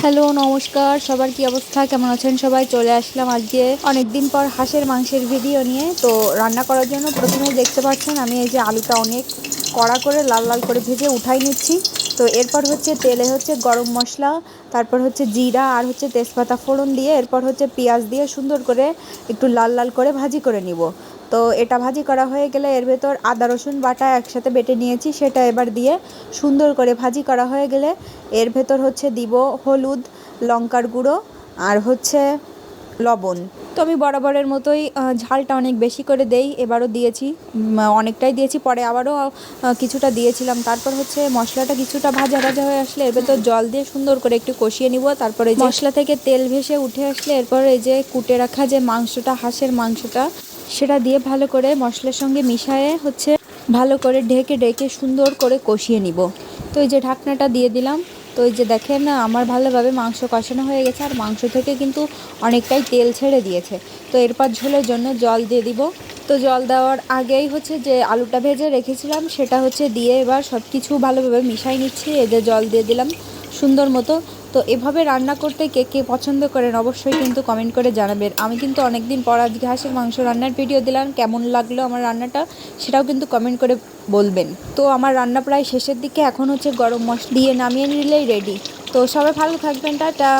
Hello, নমস্কার। সবার কি অবস্থা, কেমন আছেন সবাই? চলে আসলাম আজকে অনেকদিন পর হাঁসের মাংসের ভিডিও নিয়ে। তো রান্না করার জন্য প্রথমে দেখতে পাচ্ছেন আমি এই যে আলুটা অনেক কড়া করে লাল লাল করে ভেজে উঠাই নিচ্ছি। তো এরপর হচ্ছে তেলে হচ্ছে গরম মশলা, তারপর হচ্ছে জিরা আর হচ্ছে তেজপাতা ফোড়ন দিয়ে এরপর হচ্ছে পেঁয়াজ দিয়ে সুন্দর করে একটু লাল লাল করে ভাজি করে নিব। তো এটা ভাজি করা হয়ে গেলে এর ভেতর আদা রসুন বাটা একসাথে বেটে নিয়েছি, সেটা এবার দিয়ে সুন্দর করে ভাজি করা হয়ে গেলে এর ভেতর হচ্ছে দিব হলুদ, লঙ্কার গুঁড়ো আর হচ্ছে লবণ। তো আমি বরাবরের মতোই ঝালটা অনেক বেশি করে দেই, এবারও দিয়েছি, অনেকটাই দিয়েছি, পরে আবারও কিছুটা দিয়েছিলাম। তারপর হচ্ছে মশলাটা কিছুটা ভাজা ভাজা হয়ে আসলে এর ভেতর জল দিয়ে সুন্দর করে একটু কষিয়ে নিব। তারপরে মশলা থেকে তেল ভেসে উঠে আসলে এরপর এই যে কুটে রাখা যে মাংসটা, হাঁসের মাংসটা, সেটা দিয়ে ভালো করে মশলার সঙ্গে মিশিয়ে হচ্ছে ভালো করে ঢেকে ঢেকে সুন্দর করে কষিয়ে নিব। তো এই যে ঢাকনাটা দিয়ে দিলাম। তো এই যে দেখেন না, আমার ভালোভাবে মাংস কষানো হয়ে গেছে আর মাংস থেকে কিন্তু অনেকটাই তেল ছেড়ে দিয়েছে। তো এরপর ঝোলের জন্য জল দিয়ে দিব। তো জল দেওয়ার আগেই হচ্ছে যে আলুটা ভেজে রেখেছিলাম সেটা হচ্ছে দিয়ে এবার সব কিছু ভালোভাবে মিশাই নিচ্ছি। এই যে জল দিয়ে দিলাম সুন্দর মতো। তো এভাবে রান্না করতে কে কে পছন্দ করেন অবশ্যই কিন্তু কমেন্ট করে জানাবেন। আমি কিন্তু অনেক দিন পর আজকে হাঁসের মাংস রান্নার ভিডিও দিলাম, কেমন লাগলো আমার রান্নাটা সেটাও কিন্তু কমেন্ট করে বলবেন। তো আমার রান্না প্রায় শেষের দিকে, এখন হচ্ছে গরম মশলা দিয়ে নামিয়ে নিলেই রেডি। তো সবাই ভালো থাকবেন, টাটা।